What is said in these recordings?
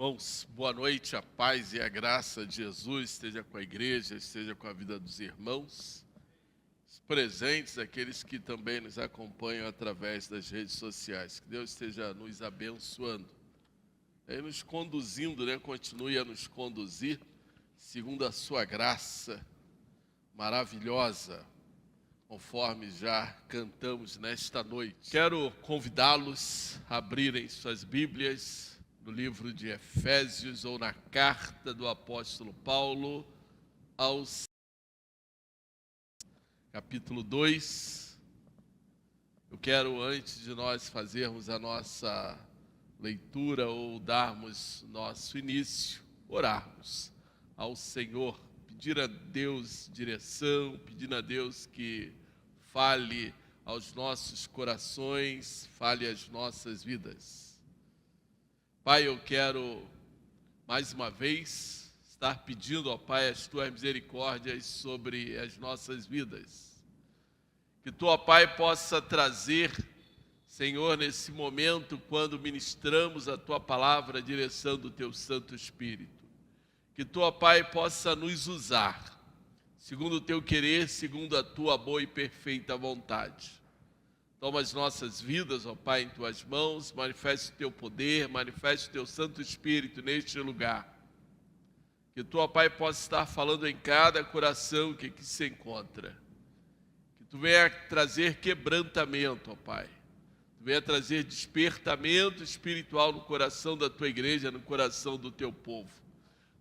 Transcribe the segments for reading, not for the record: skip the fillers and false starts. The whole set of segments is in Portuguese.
Irmãos, boa noite, a paz e a graça de Jesus esteja com a igreja, esteja com a vida dos irmãos, os presentes, aqueles que também nos acompanham através das redes sociais. Que Deus esteja nos abençoando, e nos conduzindo, continue a nos conduzir segundo a sua graça maravilhosa, conforme já cantamos nesta noite. Quero convidá-los a abrirem suas Bíblias no livro de Efésios ou na carta do apóstolo Paulo aos capítulo 2. Eu quero, antes de nós fazermos a nossa leitura ou darmos nosso início, orarmos ao Senhor, pedir a Deus direção, pedindo a Deus que fale aos nossos corações, fale às nossas vidas. Pai, eu quero mais uma vez estar pedindo, ó Pai, as Tuas misericórdias sobre as nossas vidas. Que Tu, ó Pai, possa trazer, Senhor, nesse momento, quando ministramos a Tua palavra, a direção do Teu Santo Espírito. Que Tu, ó Pai, possa nos usar, segundo o Teu querer, segundo a Tua boa e perfeita vontade. Toma as nossas vidas, ó Pai, em Tuas mãos, manifeste o Teu poder, manifeste o Teu Santo Espírito neste lugar. Que Tu, ó Pai, possa estar falando em cada coração que aqui se encontra. Que Tu venha trazer quebrantamento, ó Pai. Tu venha trazer despertamento espiritual no coração da Tua igreja, no coração do Teu povo.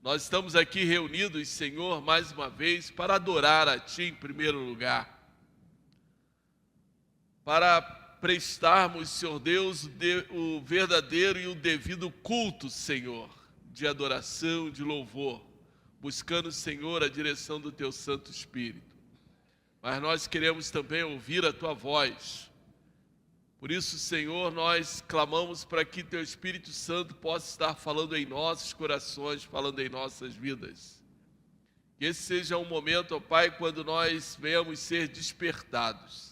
Nós estamos aqui reunidos, Senhor, mais uma vez, para adorar a Ti em primeiro lugar. Para prestarmos, Senhor Deus, o verdadeiro e o devido culto, Senhor, de adoração, de louvor, buscando, Senhor, a direção do Teu Santo Espírito. Mas nós queremos também ouvir a Tua voz. Por isso, Senhor, nós clamamos para que Teu Espírito Santo possa estar falando em nossos corações, falando em nossas vidas. Que esse seja um momento, ó Pai, quando nós venhamos ser despertados,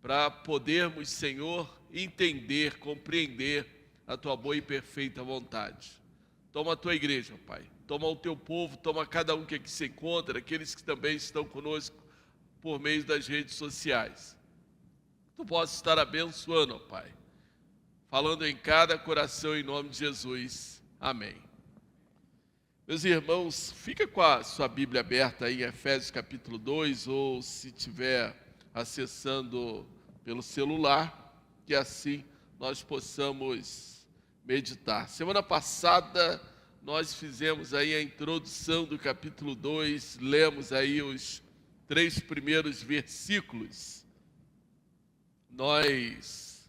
para podermos, Senhor, entender, compreender a Tua boa e perfeita vontade. Toma a Tua igreja, Pai. Toma o Teu povo, toma cada um que aqui se encontra, aqueles que também estão conosco por meio das redes sociais. Tu possa estar abençoando, ó Pai, falando em cada coração em nome de Jesus. Amém. Meus irmãos, fica com a sua Bíblia aberta aí em Efésios capítulo 2, ou se tiver acessando pelo celular, que assim nós possamos meditar. Semana passada nós fizemos aí a introdução do capítulo 2, lemos aí os 3 primeiros versículos. Nós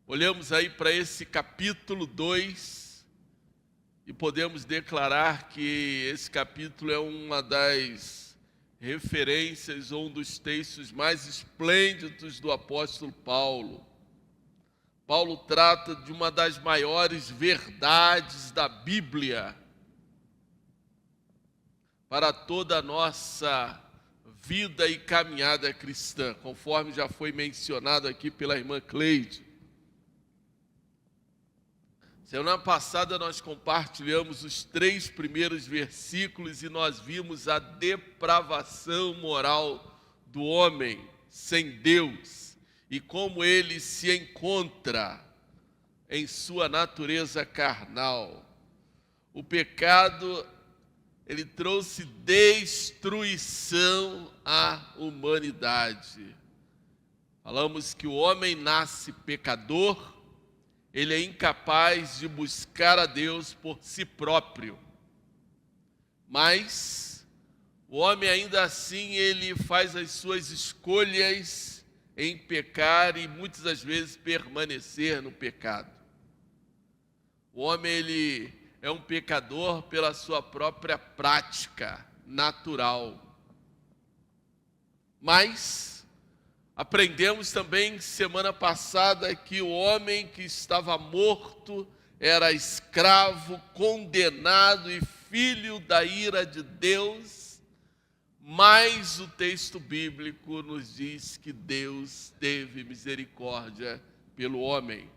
olhamos aí para esse capítulo 2 e podemos declarar que esse capítulo é uma das referências ou um dos textos mais esplêndidos do apóstolo Paulo. Paulo trata de uma das maiores verdades da Bíblia para toda a nossa vida e caminhada cristã, conforme já foi mencionado aqui pela irmã Cleide. Semana passada nós compartilhamos os 3 primeiros versículos e nós vimos a depravação moral do homem sem Deus e como ele se encontra em sua natureza carnal. O pecado, ele trouxe destruição à humanidade. Falamos que o homem nasce pecador, ele é incapaz de buscar a Deus por si próprio. Mas o homem ainda assim, ele faz as suas escolhas em pecar e muitas das vezes permanecer no pecado. O homem, ele é um pecador pela sua própria prática natural. Mas aprendemos também semana passada que o homem que estava morto era escravo, condenado e filho da ira de Deus, mas o texto bíblico nos diz que Deus teve misericórdia pelo homem.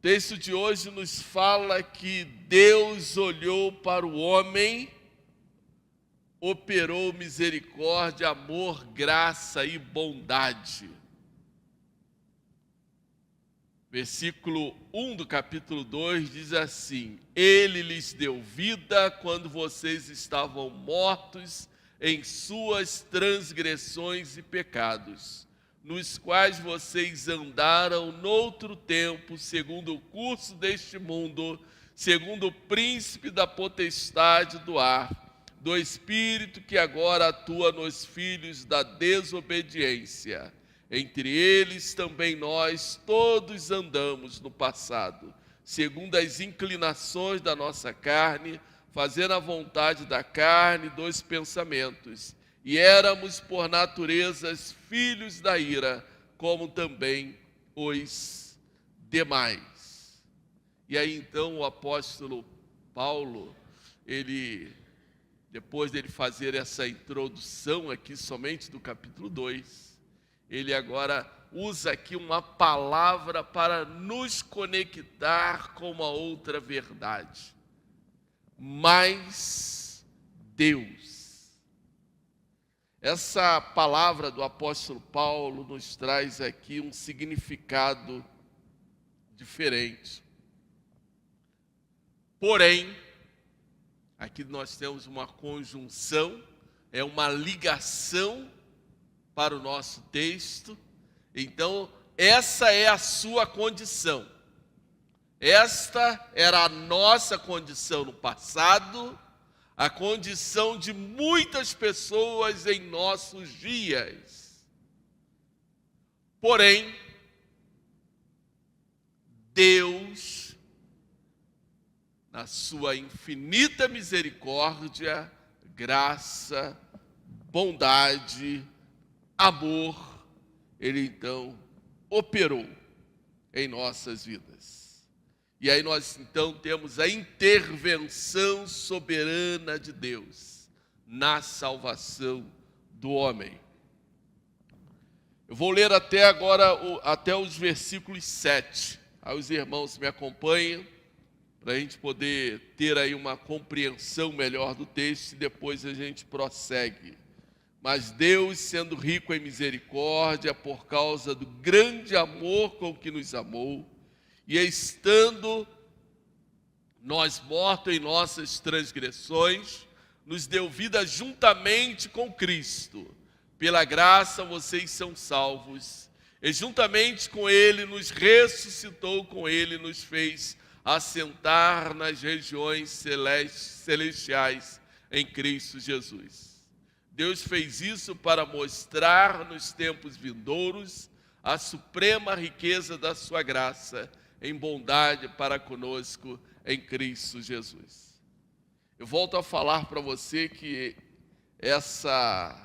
O texto de hoje nos fala que Deus olhou para o homem, operou misericórdia, amor, graça e bondade. Versículo 1 do capítulo 2 diz assim: Ele lhes deu vida quando vocês estavam mortos em suas transgressões e pecados, nos quais vocês andaram noutro tempo, segundo o curso deste mundo, segundo o príncipe da potestade do ar, do espírito que agora atua nos filhos da desobediência. Entre eles também nós todos andamos no passado, segundo as inclinações da nossa carne, fazendo a vontade da carne e dos pensamentos. E éramos, por naturezas, filhos da ira, como também os demais. E aí então o apóstolo Paulo, depois dele fazer essa introdução aqui somente do capítulo 2, ele agora usa aqui uma palavra para nos conectar com uma outra verdade. Mas Deus. Essa palavra do apóstolo Paulo nos traz aqui um significado diferente. Porém, aqui nós temos uma conjunção, é uma ligação para o nosso texto. Então, essa é a sua condição. Esta era a nossa condição no passado, a condição de muitas pessoas em nossos dias. Porém, Deus, na sua infinita misericórdia, graça, bondade, amor, Ele então operou em nossas vidas. E aí nós então temos a intervenção soberana de Deus na salvação do homem. Eu vou ler até agora, até os versículos 7. Aí os irmãos me acompanham, para a gente poder ter aí uma compreensão melhor do texto e depois a gente prossegue. Mas Deus, sendo rico em misericórdia, por causa do grande amor com que nos amou, e estando nós mortos em nossas transgressões, nos deu vida juntamente com Cristo. Pela graça vocês são salvos. E juntamente com Ele nos ressuscitou, com Ele nos fez assentar nas regiões celestiais em Cristo Jesus. Deus fez isso para mostrar nos tempos vindouros a suprema riqueza da sua graça em bondade para conosco em Cristo Jesus. Eu volto a falar para você que essa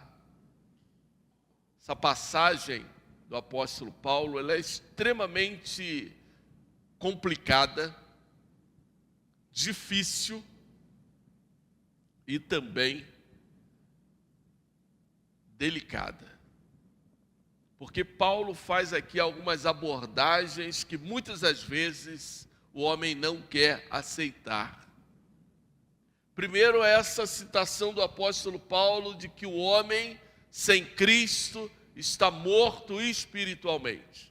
passagem do apóstolo Paulo, ela é extremamente complicada, difícil e também delicada. Porque Paulo faz aqui algumas abordagens que muitas das vezes o homem não quer aceitar. Primeiro, essa citação do apóstolo Paulo de que o homem sem Cristo está morto espiritualmente.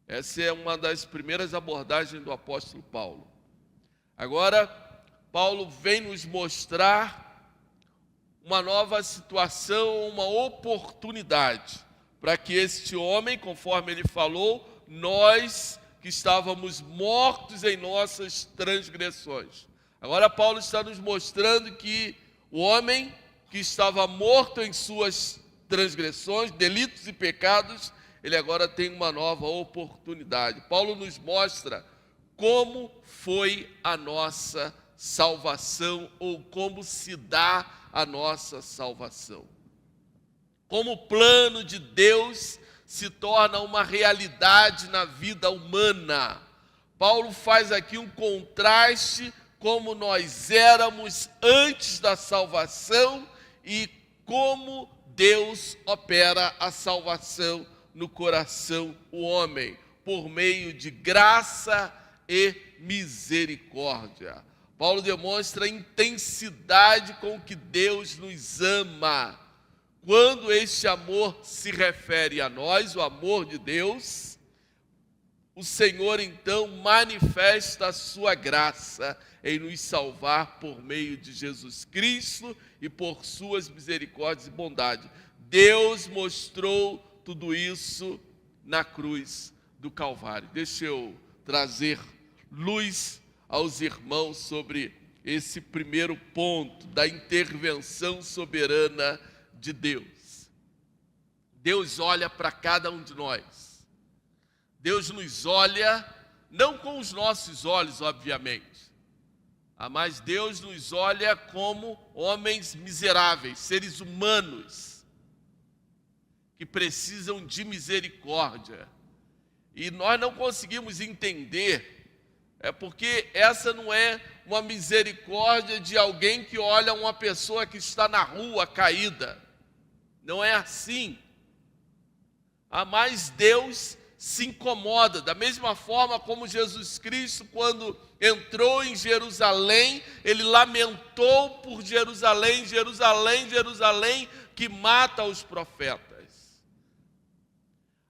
Essa é uma das primeiras abordagens do apóstolo Paulo. Agora, Paulo vem nos mostrar uma nova situação, uma oportunidade para que este homem, conforme ele falou, nós que estávamos mortos em nossas transgressões. Agora Paulo está nos mostrando que o homem que estava morto em suas transgressões, delitos e pecados, ele agora tem uma nova oportunidade. Paulo nos mostra como foi a nossa salvação ou como se dá a nossa salvação. Como o plano de Deus se torna uma realidade na vida humana. Paulo faz aqui um contraste como nós éramos antes da salvação e como Deus opera a salvação no coração do homem. por meio de graça e misericórdia. Paulo demonstra a intensidade com que Deus nos ama. Quando este amor se refere a nós, o amor de Deus, o Senhor então manifesta a sua graça em nos salvar por meio de Jesus Cristo e por suas misericórdias e bondade. Deus mostrou tudo isso na cruz do Calvário. Deixa eu trazer luz aos irmãos sobre esse primeiro ponto da intervenção soberana de Deus. Deus olha para cada um de nós. Deus nos olha, não com os nossos olhos, obviamente, mas Deus nos olha como homens miseráveis, seres humanos, que precisam de misericórdia. E nós não conseguimos entender, porque essa não é uma misericórdia de alguém que olha uma pessoa que está na rua caída. Não é assim. Mas Deus se incomoda, da mesma forma como Jesus Cristo, quando entrou em Jerusalém, ele lamentou por Jerusalém, Jerusalém, Jerusalém, que mata os profetas.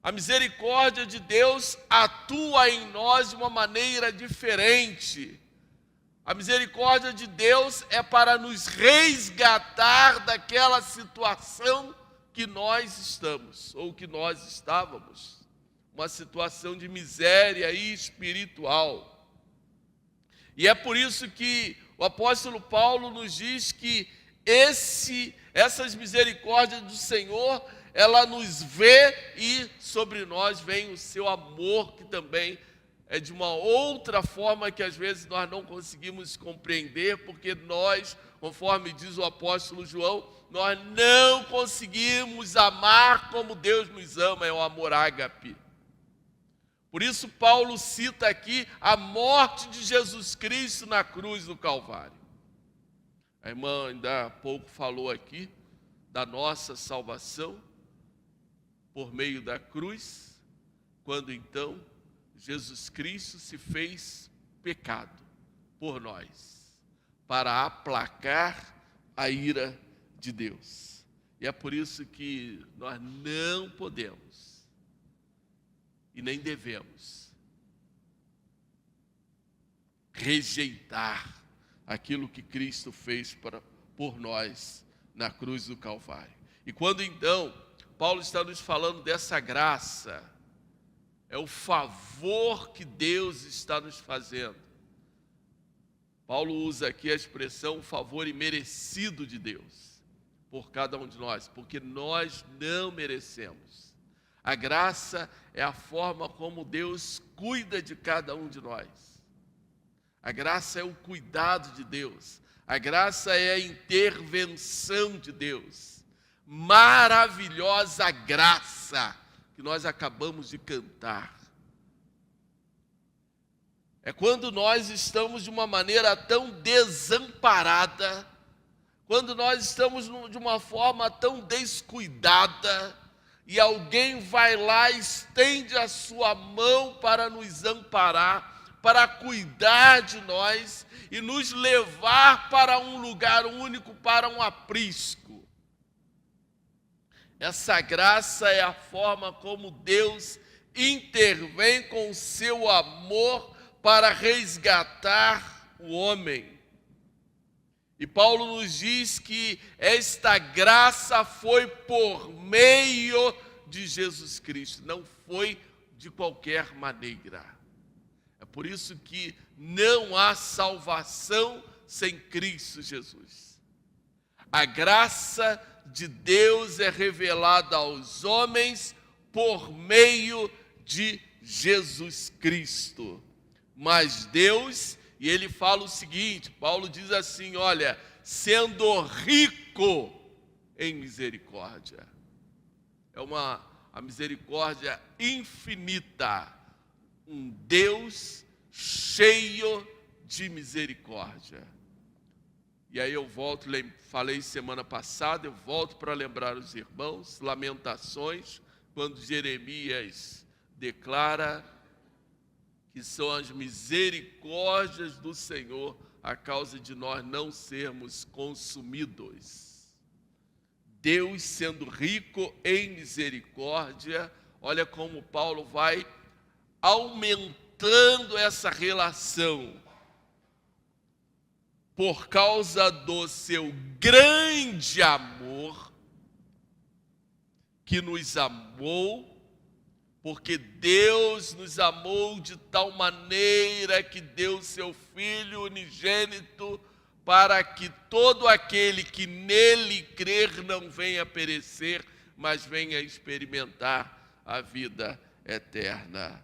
A misericórdia de Deus atua em nós de uma maneira diferente. A misericórdia de Deus é para nos resgatar daquela situação que nós estamos, ou que nós estávamos. Uma situação de miséria espiritual. E é por isso que o apóstolo Paulo nos diz que essas misericórdias do Senhor, ela nos vê e sobre nós vem o seu amor, que também é de uma outra forma que às vezes nós não conseguimos compreender, porque nós, conforme diz o apóstolo João, nós não conseguimos amar como Deus nos ama, é o amor ágape. Por isso Paulo cita aqui a morte de Jesus Cristo na cruz do Calvário. A irmã ainda há pouco falou aqui da nossa salvação por meio da cruz, quando então Jesus Cristo se fez pecado por nós, para aplacar a ira de Deus. E é por isso que nós não podemos e nem devemos rejeitar aquilo que Cristo fez por nós na cruz do Calvário. E quando então Paulo está nos falando dessa graça, é o favor que Deus está nos fazendo. Paulo usa aqui a expressão favor imerecido de Deus por cada um de nós, porque nós não merecemos. A graça é a forma como Deus cuida de cada um de nós. A graça é o cuidado de Deus. A graça é a intervenção de Deus. Maravilhosa graça que nós acabamos de cantar. É quando nós estamos de uma maneira tão desamparada, quando nós estamos de uma forma tão descuidada, e alguém vai lá, estende a sua mão para nos amparar, para cuidar de nós e nos levar para um lugar único, para um aprisco. Essa graça é a forma como Deus intervém com o seu amor para resgatar o homem. E Paulo nos diz que esta graça foi por meio de Jesus Cristo, não foi de qualquer maneira. É por isso que não há salvação sem Cristo Jesus. A graça de Deus é revelada aos homens por meio de Jesus Cristo. Mas Deus... E ele fala o seguinte, Paulo diz assim, olha, sendo rico em misericórdia. É a misericórdia infinita, um Deus cheio de misericórdia. E aí eu volto, falei semana passada, eu volto para lembrar os irmãos, Lamentações, quando Jeremias declara que são as misericórdias do Senhor, a causa de nós não sermos consumidos. Deus, sendo rico em misericórdia, olha como Paulo vai aumentando essa relação. Por causa do seu grande amor, que nos amou, porque Deus nos amou de tal maneira que deu seu Filho unigênito, para que todo aquele que nele crer não venha perecer, mas venha experimentar a vida eterna.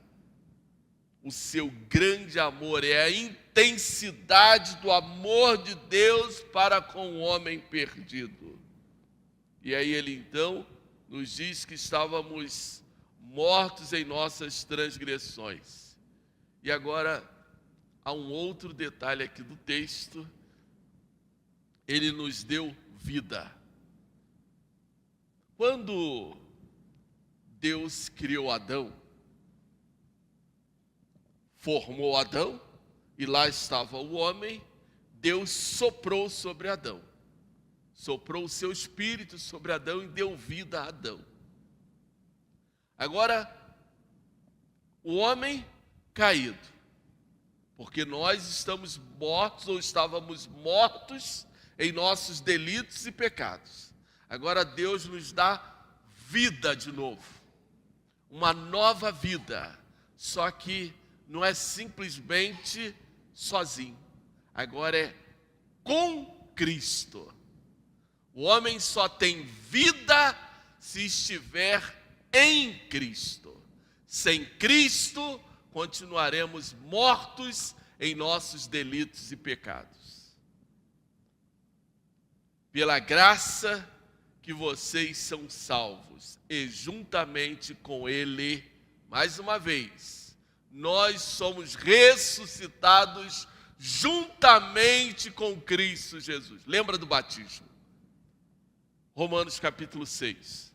O seu grande amor é a intensidade do amor de Deus para com o homem perdido. E aí ele então nos diz que estávamos mortos em nossas transgressões. E agora há um outro detalhe aqui do texto. Ele nos deu vida. Quando Deus criou Adão, formou Adão, e lá estava o homem, Deus soprou sobre Adão. Soprou o seu espírito sobre Adão e deu vida a Adão. Agora, o homem caído, porque nós estamos mortos ou estávamos mortos em nossos delitos e pecados. Agora Deus nos dá vida de novo, uma nova vida, só que não é simplesmente sozinho, agora é com Cristo. O homem só tem vida se estiver em Cristo. Sem Cristo, continuaremos mortos em nossos delitos e pecados. Pela graça que vocês são salvos, e juntamente com Ele, mais uma vez, nós somos ressuscitados juntamente com Cristo Jesus. Lembra do batismo? Romanos capítulo 6.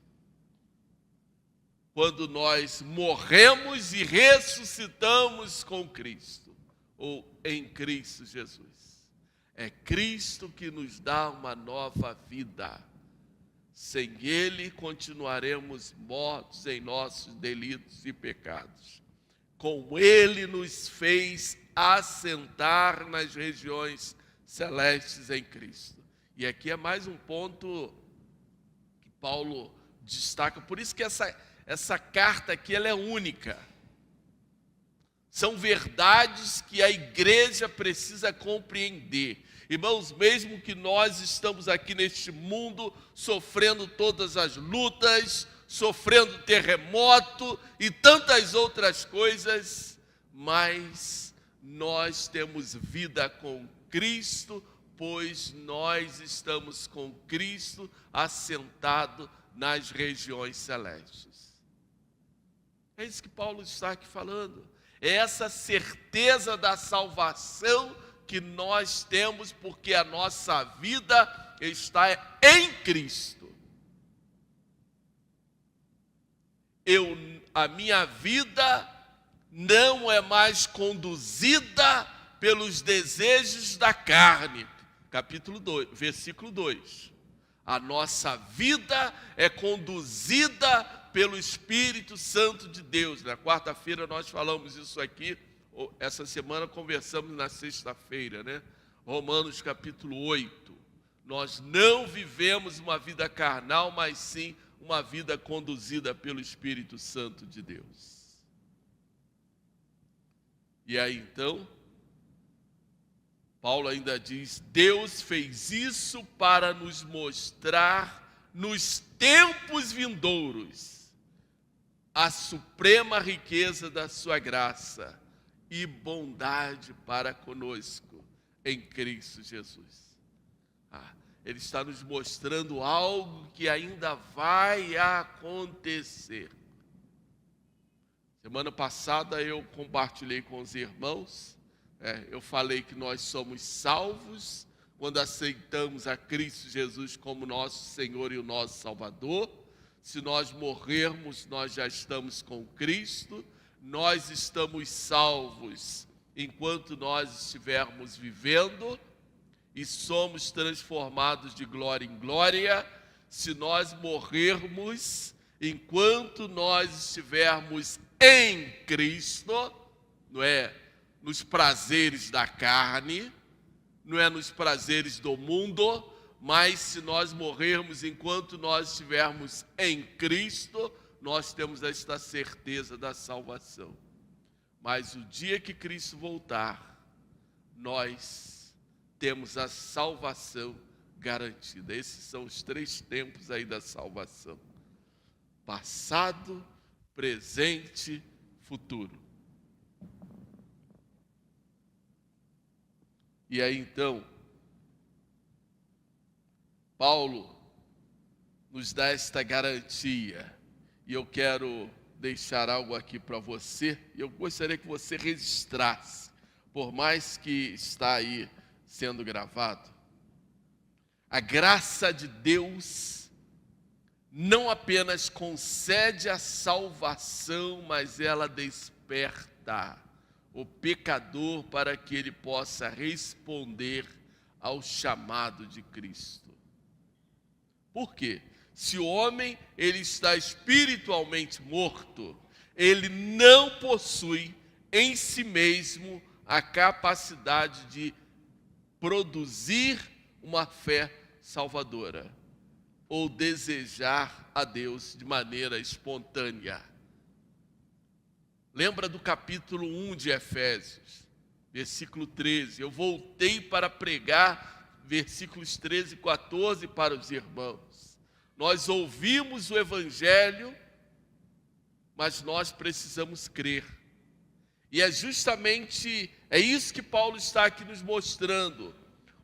Quando nós morremos e ressuscitamos com Cristo, ou em Cristo Jesus. É Cristo que nos dá uma nova vida. Sem Ele, continuaremos mortos em nossos delitos e pecados. Com Ele nos fez assentar nas regiões celestes em Cristo. E aqui é mais um ponto que Paulo destaca. Por isso que essa carta aqui ela é única. São verdades que a igreja precisa compreender. Irmãos, mesmo que nós estamos aqui neste mundo sofrendo todas as lutas, sofrendo terremoto e tantas outras coisas, mas nós temos vida com Cristo, pois nós estamos com Cristo assentado nas regiões celestes. É isso que Paulo está aqui falando. É essa certeza da salvação que nós temos, porque a nossa vida está em Cristo. A minha vida não é mais conduzida pelos desejos da carne. Capítulo 2, versículo 2. A nossa vida é conduzida pelo Espírito Santo de Deus. Na quarta-feira nós falamos isso aqui, essa semana conversamos na sexta-feira, né? Romanos capítulo 8. Nós não vivemos uma vida carnal, mas sim uma vida conduzida pelo Espírito Santo de Deus. E aí então, Paulo ainda diz, Deus fez isso para nos mostrar nos tempos vindouros a suprema riqueza da sua graça e bondade para conosco em Cristo Jesus. Ele está nos mostrando algo que ainda vai acontecer. Semana passada eu compartilhei com os irmãos, eu falei que nós somos salvos quando aceitamos a Cristo Jesus como nosso Senhor e o nosso Salvador. Se nós morrermos, nós já estamos com Cristo. nós estamos salvos enquanto nós estivermos vivendo e somos transformados de glória em glória se nós morrermos enquanto nós estivermos em Cristo, não é nos prazeres da carne, não é nos prazeres do mundo, mas se nós morrermos enquanto nós estivermos em Cristo, nós temos esta certeza da salvação. Mas o dia que Cristo voltar, nós temos a salvação garantida. Esses são os 3 tempos aí da salvação: passado, presente, futuro. E aí então, Paulo nos dá esta garantia. E eu quero deixar algo aqui para você, e eu gostaria que você registrasse, por mais que está aí sendo gravado. A graça de Deus não apenas concede a salvação, mas ela desperta o pecador para que ele possa responder ao chamado de Cristo. Por quê? Se o homem ele está espiritualmente morto, ele não possui em si mesmo a capacidade de produzir uma fé salvadora ou desejar a Deus de maneira espontânea. Lembra do capítulo 1 de Efésios, versículo 13. Eu voltei para pregar versículos 13 e 14 para os irmãos. Nós ouvimos o Evangelho, mas nós precisamos crer. E é justamente, isso que Paulo está aqui nos mostrando.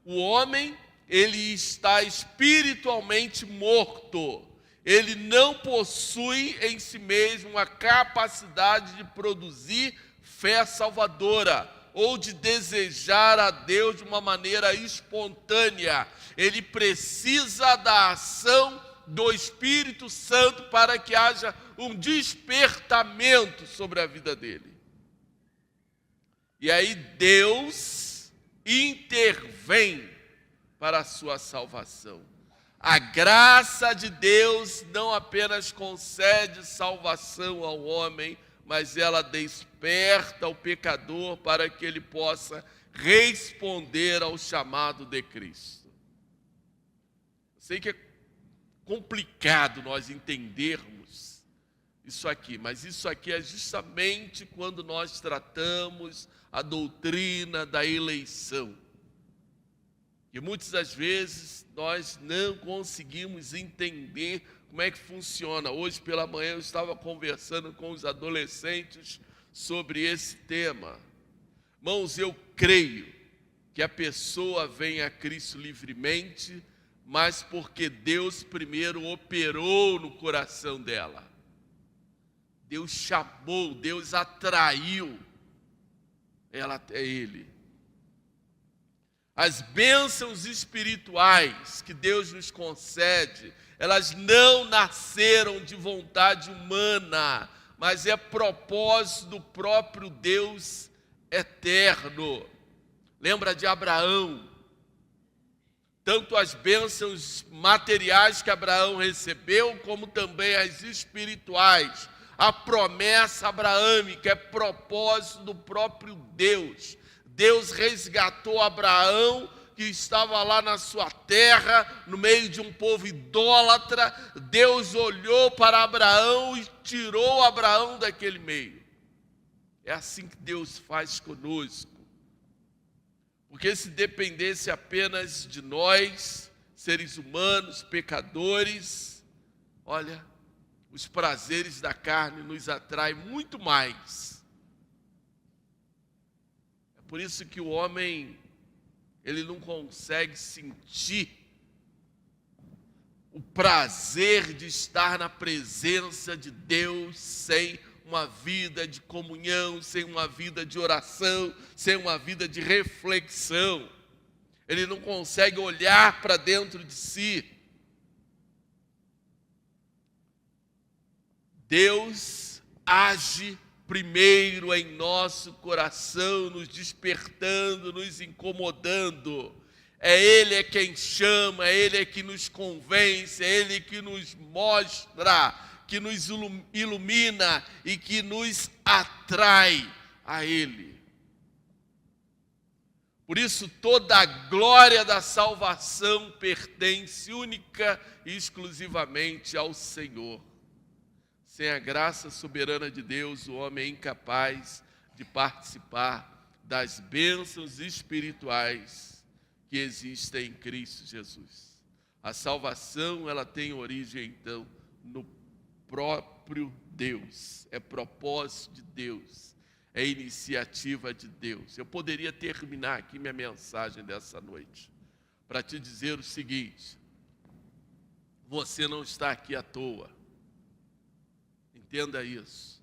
O homem, ele está espiritualmente morto. Ele não possui em si mesmo a capacidade de produzir fé salvadora ou de desejar a Deus de uma maneira espontânea. Ele precisa da ação do Espírito Santo para que haja um despertamento sobre a vida dele. E aí Deus intervém para a sua salvação. A graça de Deus não apenas concede salvação ao homem, mas ela desperta o pecador para que ele possa responder ao chamado de Cristo. Eu sei que é complicado nós entendermos isso aqui, mas isso aqui é justamente quando nós tratamos a doutrina da eleição. E muitas das vezes nós não conseguimos entender como é que funciona. Hoje pela manhã eu estava conversando com os adolescentes sobre esse tema. Irmãos, eu creio que a pessoa vem a Cristo livremente, mas porque Deus primeiro operou no coração dela. Deus chamou, Deus atraiu ela até Ele. As bênçãos espirituais que Deus nos concede, elas não nasceram de vontade humana, mas é propósito do próprio Deus eterno. Lembra de Abraão? Tanto as bênçãos materiais que Abraão recebeu, como também as espirituais. A promessa abraâmica é propósito do próprio Deus. Deus resgatou Abraão, que estava lá na sua terra, no meio de um povo idólatra. Deus olhou para Abraão e tirou Abraão daquele meio. É assim que Deus faz conosco. Porque se dependesse apenas de nós, seres humanos, pecadores, olha, os prazeres da carne nos atraem muito mais. É por isso que o homem, ele não consegue sentir o prazer de estar na presença de Deus sem uma vida de comunhão, sem uma vida de oração, sem uma vida de reflexão. Ele não consegue olhar para dentro de si. Deus age primeiro em nosso coração, nos despertando, nos incomodando. Ele é quem chama, Ele é que nos convence, é Ele que nos mostra, que nos ilumina e que nos atrai a Ele. Por isso, toda a glória da salvação pertence única e exclusivamente ao Senhor. Sem a graça soberana de Deus, o homem é incapaz de participar das bênçãos espirituais que existem em Cristo Jesus. A salvação, ela tem origem, então, no próprio Deus. É propósito de Deus. É iniciativa de Deus. Eu poderia terminar aqui minha mensagem dessa noite para te dizer o seguinte: você não está aqui à toa. Entenda isso.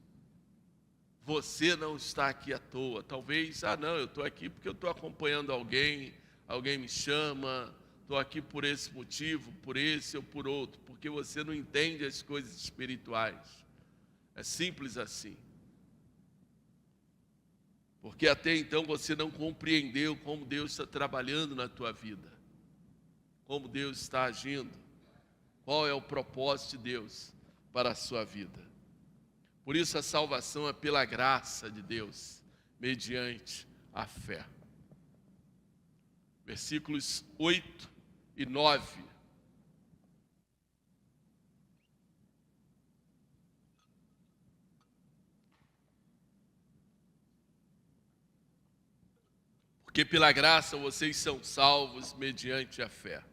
Você não está aqui à toa. Talvez, não, eu estou aqui porque eu estou acompanhando alguém me chama, estou aqui por esse motivo, por esse ou por outro, porque você não entende as coisas espirituais. É simples assim. Porque até então você não compreendeu como Deus está trabalhando na tua vida, como Deus está agindo, qual é o propósito de Deus para a sua vida. Por isso a salvação é pela graça de Deus, mediante a fé. Versículos 8 e 9. Porque pela graça vocês são salvos mediante a fé.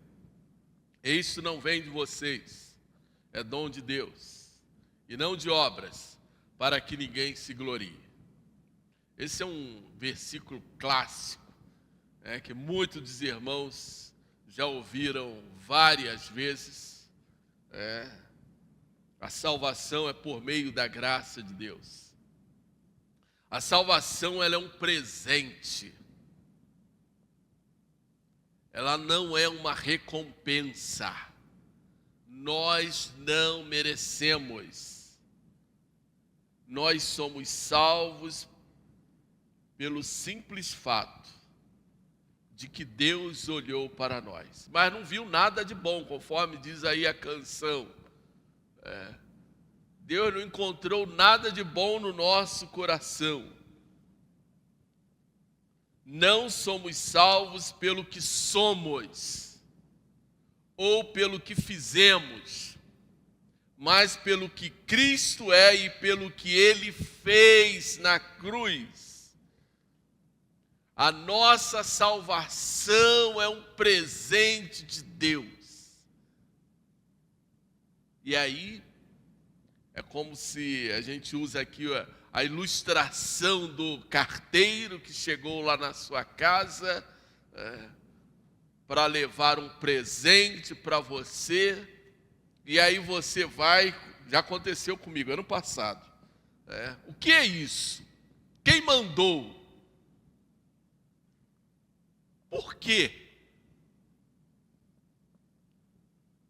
E isso não vem de vocês, é dom de Deus, e não de obras, para que ninguém se glorie. Esse é um versículo clássico, que muitos dos irmãos já ouviram várias vezes. A salvação é por meio da graça de Deus. A salvação, ela é um presente. Ela não é uma recompensa. Nós não merecemos. Nós somos salvos pelo simples fato de que Deus olhou para nós, mas não viu nada de bom, conforme diz aí a canção. Deus não encontrou nada de bom no nosso coração. Não somos salvos pelo que somos, ou pelo que fizemos, mas pelo que Cristo é e pelo que Ele fez na cruz. A nossa salvação é um presente de Deus. E aí, é como se a gente usa aqui a ilustração do carteiro que chegou lá na sua casa para levar um presente para você. E aí você vai, já aconteceu comigo ano passado. O que é isso? Quem mandou? Por quê?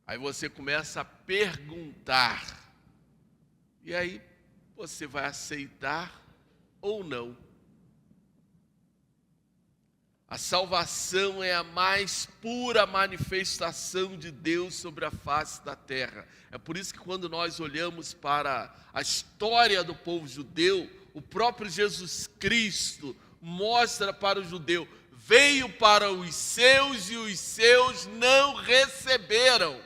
Aí você começa a perguntar. E aí você vai aceitar ou não. A salvação é a mais pura manifestação de Deus sobre a face da terra. É por isso que quando nós olhamos para a história do povo judeu, o próprio Jesus Cristo mostra para o judeu: veio para os seus e os seus não receberam.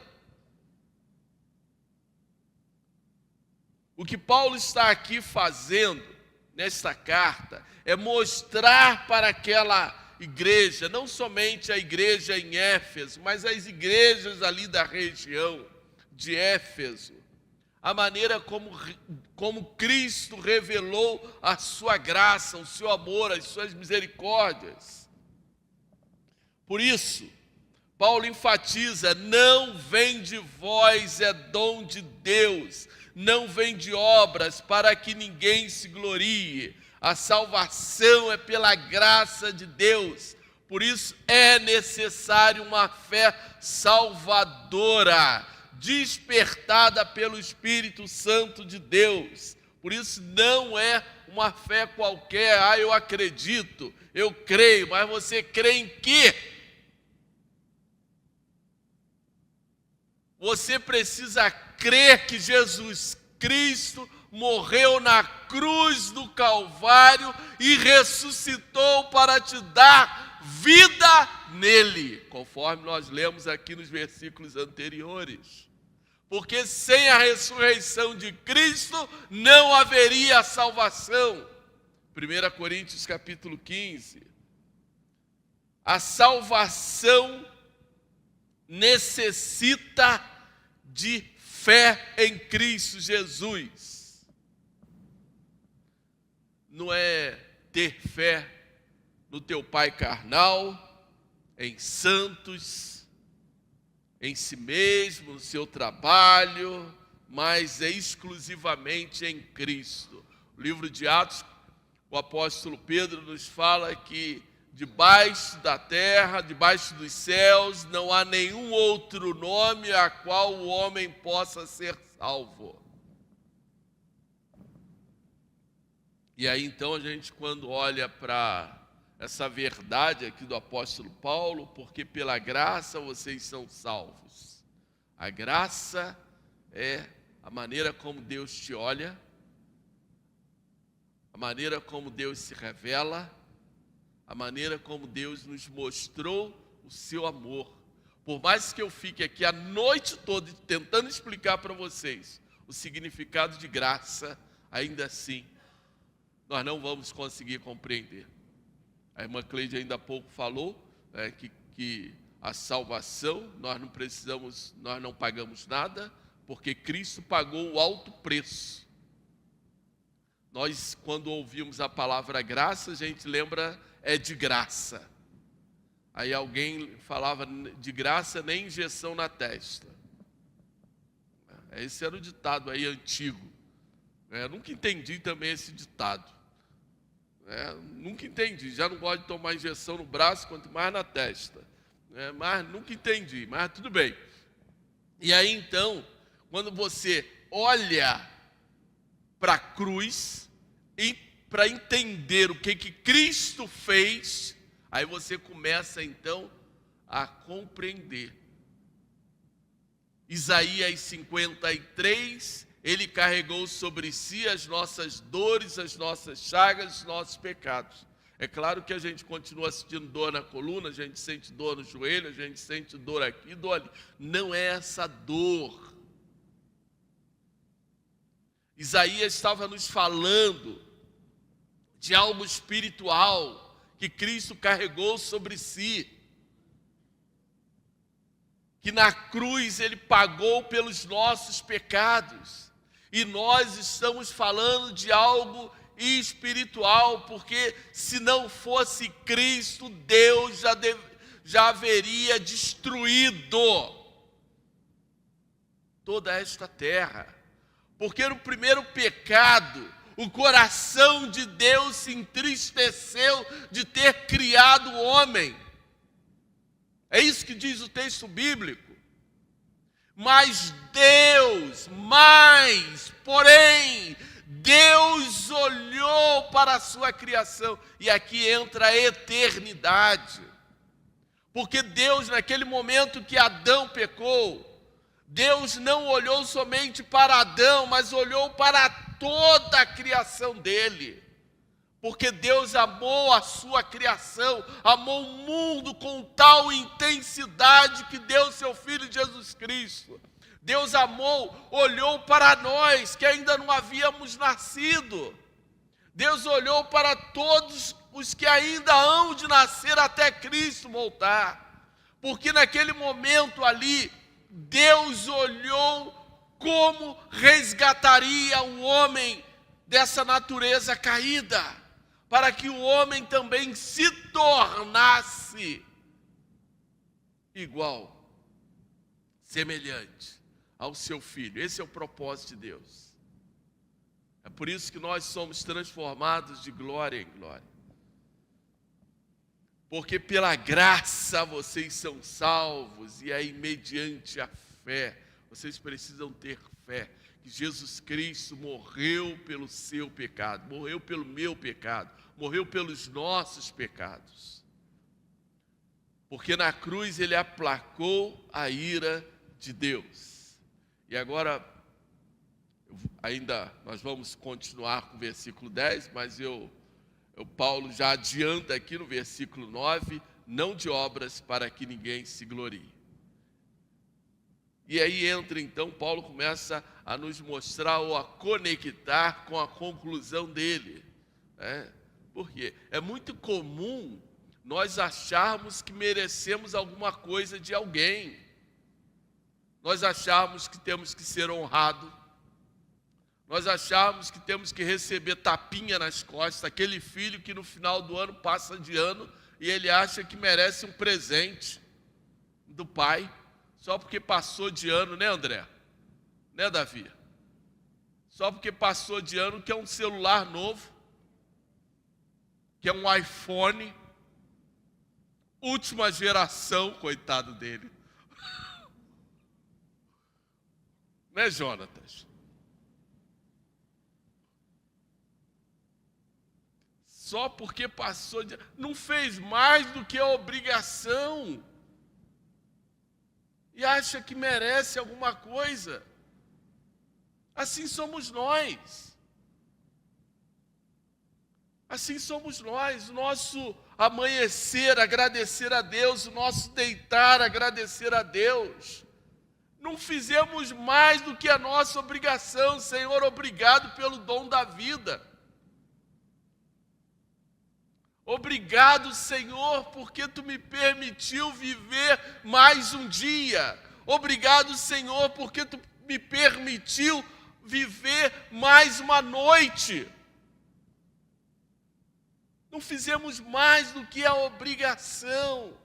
O que Paulo está aqui fazendo nesta carta é mostrar para aquela igreja, não somente a igreja em Éfeso, mas as igrejas ali da região de Éfeso, a maneira como Cristo revelou a sua graça, o seu amor, as suas misericórdias. Por isso, Paulo enfatiza: não vem de vós, é dom de Deus, não vem de obras, para que ninguém se glorie. A salvação é pela graça de Deus. Por isso é necessário uma fé salvadora, despertada pelo Espírito Santo de Deus. Por isso não é uma fé qualquer. Eu acredito, eu creio, mas você crê em quê? Você precisa crer que Jesus Cristo morreu na cruz do Calvário e ressuscitou para te dar vida nele, conforme nós lemos aqui nos versículos anteriores. Porque sem a ressurreição de Cristo não haveria salvação. 1 Coríntios capítulo 15. A salvação necessita de fé em Cristo Jesus. Não é ter fé no teu pai carnal, em santos, em si mesmo, no seu trabalho, mas é exclusivamente em Cristo. O livro de Atos, o apóstolo Pedro nos fala que debaixo da terra, debaixo dos céus, não há nenhum outro nome a qual o homem possa ser salvo. E aí então a gente, quando olha para essa verdade aqui do apóstolo Paulo, porque pela graça vocês são salvos. A graça é a maneira como Deus te olha, a maneira como Deus se revela, a maneira como Deus nos mostrou o seu amor. Por mais que eu fique aqui a noite toda tentando explicar para vocês o significado de graça, ainda assim, nós não vamos conseguir compreender. A irmã Cleide ainda há pouco falou que a salvação, nós não pagamos nada, porque Cristo pagou o alto preço. Nós, quando ouvimos a palavra graça, a gente lembra, é de graça. Aí alguém falava de graça, nem injeção na testa. Esse era o ditado aí antigo. Eu nunca entendi também esse ditado. Nunca entendi. Já não gosto de tomar injeção no braço, quanto mais na testa. Mas nunca entendi, mas tudo bem. E aí então, quando você olha para a cruz e para entender o que Cristo fez, aí você começa então a compreender. Isaías 53, ele carregou sobre si as nossas dores, as nossas chagas, os nossos pecados. É claro que a gente continua sentindo dor na coluna, a gente sente dor no joelho, a gente sente dor aqui, dor ali. Não é essa dor. Isaías estava nos falando de algo espiritual que Cristo carregou sobre si. Que na cruz ele pagou pelos nossos pecados. E nós estamos falando de algo espiritual, porque se não fosse Cristo, Deus já haveria destruído toda esta terra. Porque no primeiro pecado, o coração de Deus se entristeceu de ter criado o homem. É isso que diz o texto bíblico. Porém, Deus olhou para a sua criação. E aqui entra a eternidade. Porque Deus, naquele momento que Adão pecou, Deus não olhou somente para Adão, mas olhou para toda a criação dele. Porque Deus amou a sua criação, amou o mundo com tal intensidade que deu seu Filho Jesus Cristo. Deus amou, olhou para nós que ainda não havíamos nascido. Deus olhou para todos os que ainda hão de nascer até Cristo voltar. Porque naquele momento ali, Deus olhou como resgataria o homem dessa natureza caída, para que o homem também se tornasse igual, semelhante ao seu Filho. Esse é o propósito de Deus. É por isso que nós somos transformados de glória em glória. Porque pela graça vocês são salvos, e aí mediante a fé. Vocês precisam ter fé que Jesus Cristo morreu pelo seu pecado, morreu pelo meu pecado, morreu pelos nossos pecados. Porque na cruz ele aplacou a ira de Deus. E agora, ainda nós vamos continuar com o versículo 10, mas Paulo já adianta aqui no versículo 9, não de obras para que ninguém se glorie. E aí entra então, Paulo começa a nos mostrar ou a conectar com a conclusão dele. Por quê? É muito comum nós acharmos que merecemos alguma coisa de alguém. Nós acharmos que temos que ser honrados. Nós acharmos que temos que receber tapinha nas costas, aquele filho que no final do ano passa de ano e ele acha que merece um presente do pai, só porque passou de ano, né, André? Né, Davi? Só porque passou de ano, quer um celular novo, quer um iPhone, última geração, coitado dele. Né, Jonatas? Só porque passou de... Não fez mais do que a obrigação. E acha que merece alguma coisa. Assim somos nós. Assim somos nós. O nosso amanhecer, agradecer a Deus. O nosso deitar, agradecer a Deus. Não fizemos mais do que a nossa obrigação. Senhor, obrigado pelo dom da vida. Obrigado, Senhor, porque Tu me permitiu viver mais um dia. Obrigado, Senhor, porque Tu me permitiu viver mais uma noite. Não fizemos mais do que a obrigação.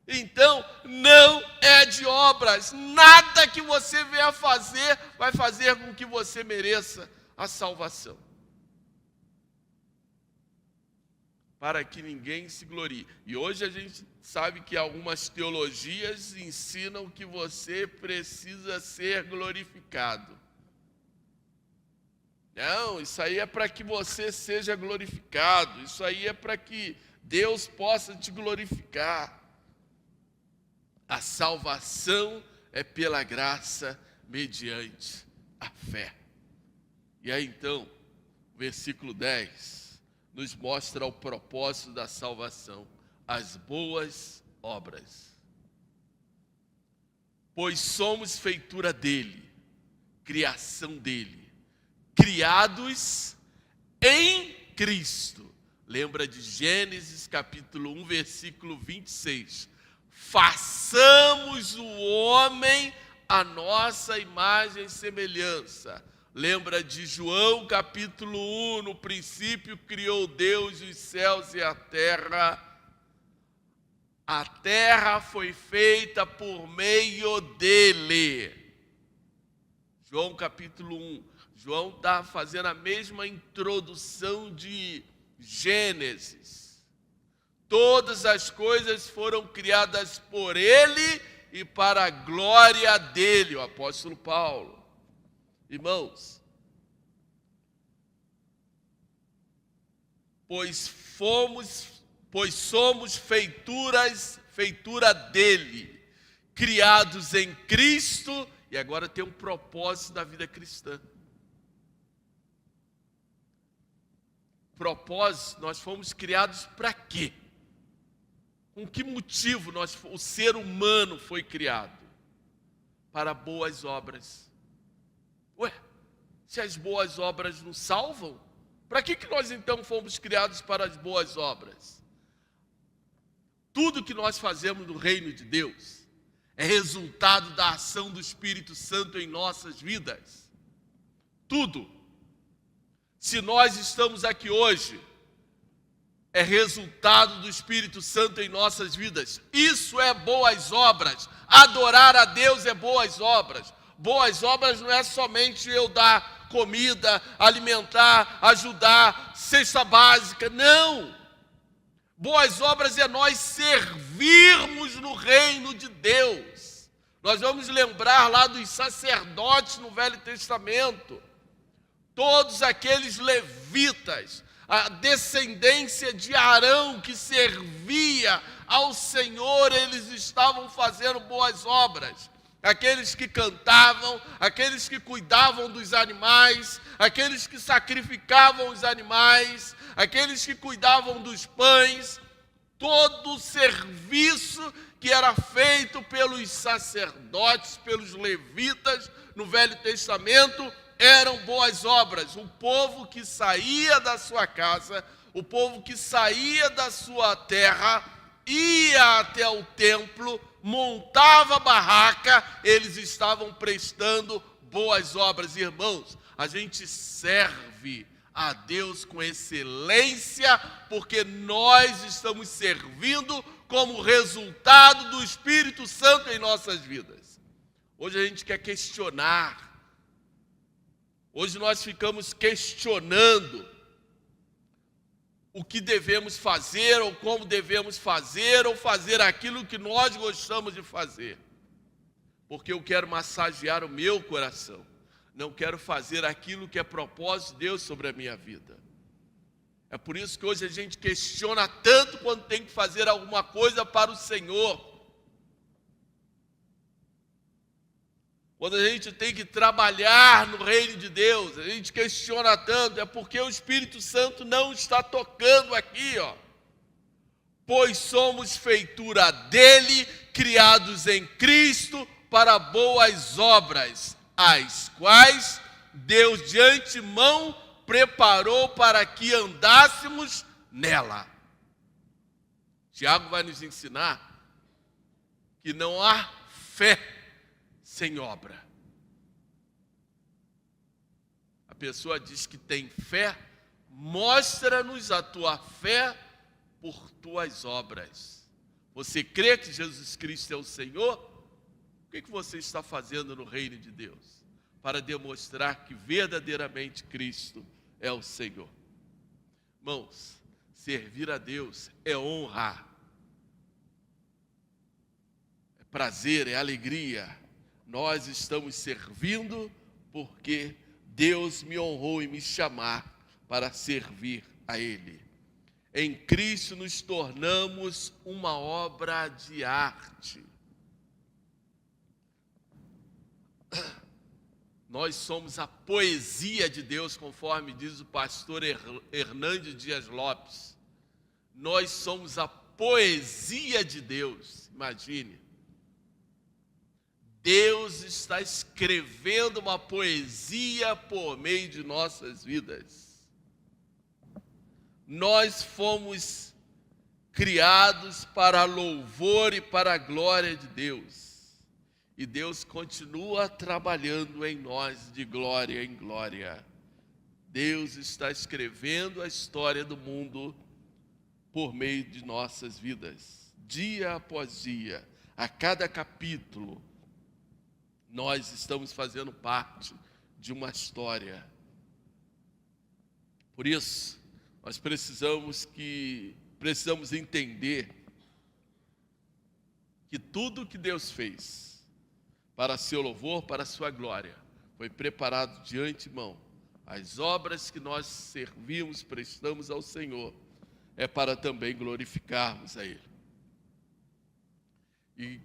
Então, não é de obras. Nada que você venha fazer vai fazer com que você mereça a salvação. Para que ninguém se glorie. E hoje a gente sabe que algumas teologias ensinam que você precisa ser glorificado. Não, isso aí é para que você seja glorificado. Isso aí é para que Deus possa te glorificar. A salvação é pela graça mediante a fé. E aí então, versículo 10... nos mostra o propósito da salvação, as boas obras. Pois somos feitura dele, criação dele, criados em Cristo. Lembra de Gênesis capítulo 1, versículo 26. Façamos o homem à nossa imagem e semelhança. Lembra de João capítulo 1, no princípio criou Deus os céus e a terra. A terra foi feita por meio dele. João capítulo 1. João está fazendo a mesma introdução de Gênesis. Todas as coisas foram criadas por ele e para a glória dele, o apóstolo Paulo. Irmãos, pois somos feitura dele, criados em Cristo, e agora tem um propósito da vida cristã. Propósito, nós fomos criados para quê? Com que motivo o ser humano foi criado? Para boas obras. Ué, se as boas obras nos salvam, para que nós então fomos criados para as boas obras? Tudo que nós fazemos no reino de Deus é resultado da ação do Espírito Santo em nossas vidas. Tudo. Se nós estamos aqui hoje, é resultado do Espírito Santo em nossas vidas. Isso é boas obras. Adorar a Deus é boas obras. Boas obras não é somente eu dar comida, alimentar, ajudar, cesta básica. Não! Boas obras é nós servirmos no reino de Deus. Nós vamos lembrar lá dos sacerdotes no Velho Testamento, todos aqueles levitas, a descendência de Arão que servia ao Senhor, eles estavam fazendo boas obras. Aqueles que cantavam, aqueles que cuidavam dos animais, aqueles que sacrificavam os animais, aqueles que cuidavam dos pães, todo o serviço que era feito pelos sacerdotes, pelos levitas no Velho Testamento, eram boas obras. O povo que saía da sua casa, o povo que saía da sua terra, ia até o templo, montava a barraca, eles estavam prestando boas obras. Irmãos, a gente serve a Deus com excelência, porque nós estamos servindo como resultado do Espírito Santo em nossas vidas. Hoje a gente quer questionar. Hoje nós ficamos questionando o que devemos fazer, ou como devemos fazer, ou fazer aquilo que nós gostamos de fazer. Porque eu quero massagear o meu coração. Não quero fazer aquilo que é propósito de Deus sobre a minha vida. É por isso que hoje a gente questiona tanto quando tem que fazer alguma coisa para o Senhor. Quando a gente tem que trabalhar no reino de Deus, a gente questiona tanto, é porque o Espírito Santo não está tocando aqui, ó. Pois somos feitura dele, criados em Cristo para boas obras, as quais Deus de antemão preparou para que andássemos nela. Tiago vai nos ensinar que não há fé sem obra. A pessoa diz que tem fé, mostra-nos a tua fé por tuas obras. Você crê que Jesus Cristo é o Senhor? O que você está fazendo no reino de Deus para demonstrar que verdadeiramente Cristo é o Senhor? Irmãos, servir a Deus é honra, é prazer, é alegria. Nós estamos servindo porque Deus me honrou em me chamar para servir a Ele. Em Cristo nos tornamos uma obra de arte. Nós somos a poesia de Deus, conforme diz o pastor Hernandes Dias Lopes. Nós somos a poesia de Deus, imagine. Deus está escrevendo uma poesia por meio de nossas vidas. Nós fomos criados para louvor e para a glória de Deus. E Deus continua trabalhando em nós de glória em glória. Deus está escrevendo a história do mundo por meio de nossas vidas. Dia após dia, a cada capítulo, nós estamos fazendo parte de uma história. Por isso, nós precisamos entender que tudo que Deus fez para seu louvor, para sua glória, foi preparado de antemão. As obras que nós servimos, prestamos ao Senhor, é para também glorificarmos a Ele. E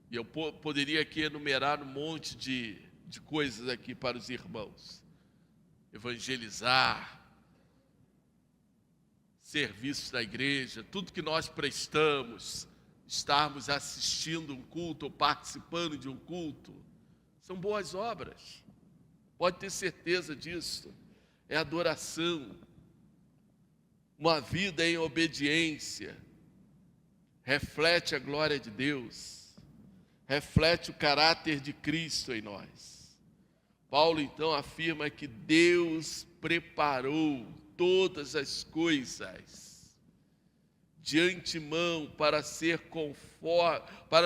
eu poderia aqui enumerar um monte de coisas aqui para os irmãos. Evangelizar, serviços da igreja, tudo que nós prestamos, estarmos assistindo um culto ou participando de um culto, são boas obras. Pode ter certeza disso. É adoração. Uma vida em obediência reflete a glória de Deus. Reflete o caráter de Cristo em nós. Paulo então afirma que Deus preparou todas as coisas de antemão para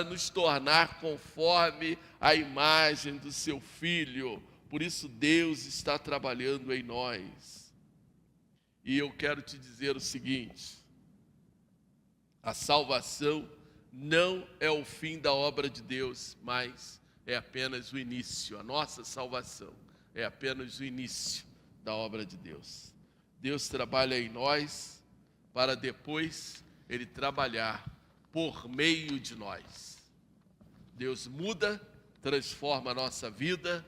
nos tornar conforme a imagem do seu Filho. Por isso Deus está trabalhando em nós. E eu quero te dizer o seguinte: a salvação não é o fim da obra de Deus, mas é apenas o início. A nossa salvação é apenas o início da obra de Deus. Deus trabalha em nós para depois Ele trabalhar por meio de nós. Deus muda, transforma a nossa vida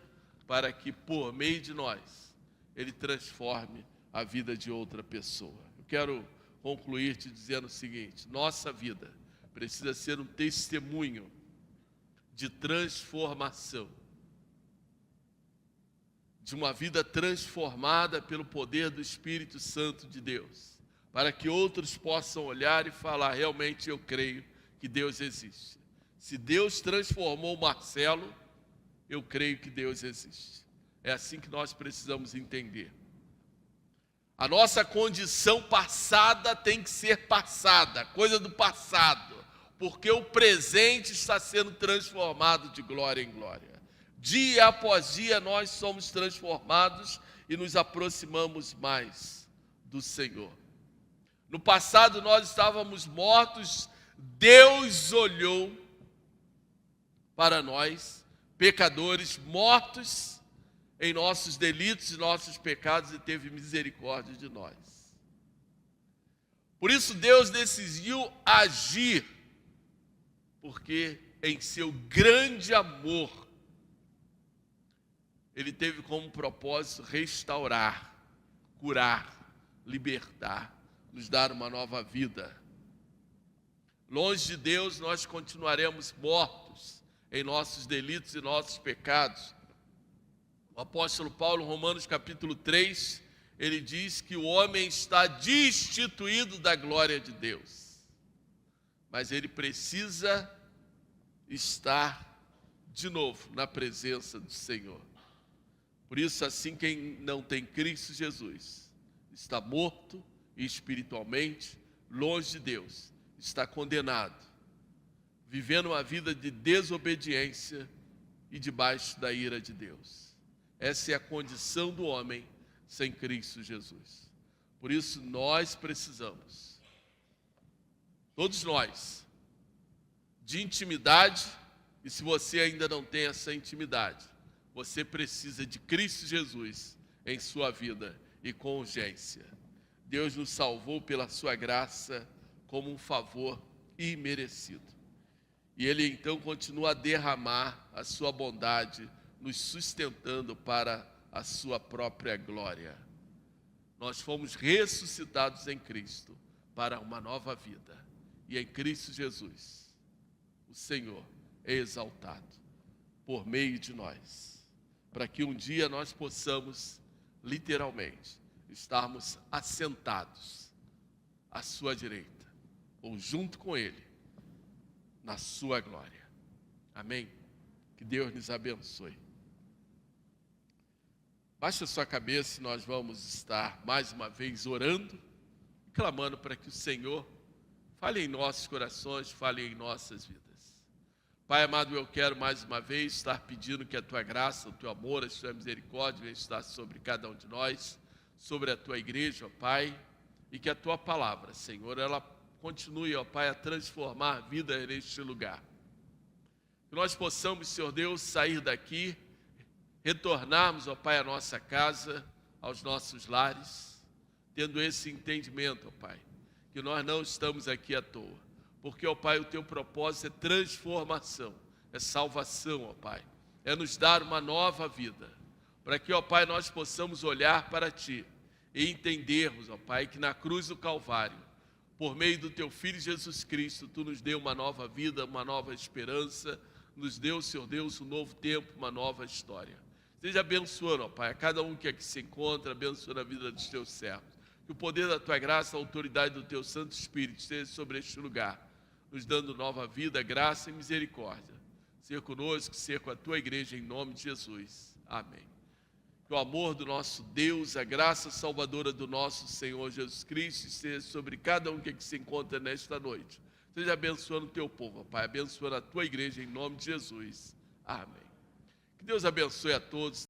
para que por meio de nós Ele transforme a vida de outra pessoa. Eu quero concluir te dizendo o seguinte: nossa vida precisa ser um testemunho de transformação, de uma vida transformada pelo poder do Espírito Santo de Deus, para que outros possam olhar e falar: realmente eu creio que Deus existe. Se Deus transformou Marcelo, eu creio que Deus existe. É assim que nós precisamos entender. A nossa condição passada tem que ser passada, coisa do passado, porque o presente está sendo transformado de glória em glória. Dia após dia nós somos transformados e nos aproximamos mais do Senhor. No passado nós estávamos mortos, Deus olhou para nós, pecadores mortos em nossos delitos e nossos pecados, e teve misericórdia de nós. Por isso Deus decidiu agir, porque em seu grande amor, Ele teve como propósito restaurar, curar, libertar, nos dar uma nova vida. Longe de Deus nós continuaremos mortos em nossos delitos e nossos pecados. O apóstolo Paulo, Romanos capítulo 3, ele diz que o homem está destituído da glória de Deus, mas ele precisa estar de novo na presença do Senhor. Por isso, assim, quem não tem Cristo Jesus está morto espiritualmente, longe de Deus, está condenado, vivendo uma vida de desobediência e debaixo da ira de Deus. Essa é a condição do homem sem Cristo Jesus. Por isso nós precisamos, todos nós, de intimidade, e se você ainda não tem essa intimidade, você precisa de Cristo Jesus em sua vida e com urgência. Deus nos salvou pela sua graça como um favor imerecido. E Ele então continua a derramar a sua bondade, nos sustentando para a sua própria glória. Nós fomos ressuscitados em Cristo para uma nova vida. E em Cristo Jesus, o Senhor é exaltado por meio de nós, para que um dia nós possamos, literalmente, estarmos assentados à sua direita, ou junto com Ele, na sua glória. Amém? Que Deus nos abençoe. Baixe a sua cabeça e nós vamos estar mais uma vez orando, clamando para que o Senhor fale em nossos corações, fale em nossas vidas. Pai amado, eu quero mais uma vez estar pedindo que a tua graça, o teu amor, a tua misericórdia venha estar sobre cada um de nós, sobre a tua igreja, ó Pai, e que a tua palavra, Senhor, ela continue, ó Pai, a transformar a vida neste lugar. Que nós possamos, Senhor Deus, sair daqui, retornarmos, ó Pai, à nossa casa, aos nossos lares, tendo esse entendimento, ó Pai, que nós não estamos aqui à toa, porque, ó Pai, o teu propósito é transformação, é salvação, ó Pai, é nos dar uma nova vida, para que, ó Pai, nós possamos olhar para Ti e entendermos, ó Pai, que na cruz do Calvário, por meio do Teu Filho Jesus Cristo, Tu nos deu uma nova vida, uma nova esperança, nos deu, Senhor Deus, um novo tempo, uma nova história. Seja abençoando, ó Pai, a cada um que aqui se encontra, abençoando a vida dos Teus servos. Que o poder da Tua graça, a autoridade do Teu Santo Espírito esteja sobre este lugar, nos dando nova vida, graça e misericórdia. Ser conosco, ser com a Tua igreja, em nome de Jesus. Amém. Que o amor do nosso Deus, a graça salvadora do nosso Senhor Jesus Cristo esteja sobre cada um que aqui se encontra nesta noite. Seja abençoando o Teu povo, Pai, abençoando a Tua igreja, em nome de Jesus. Amém. Que Deus abençoe a todos.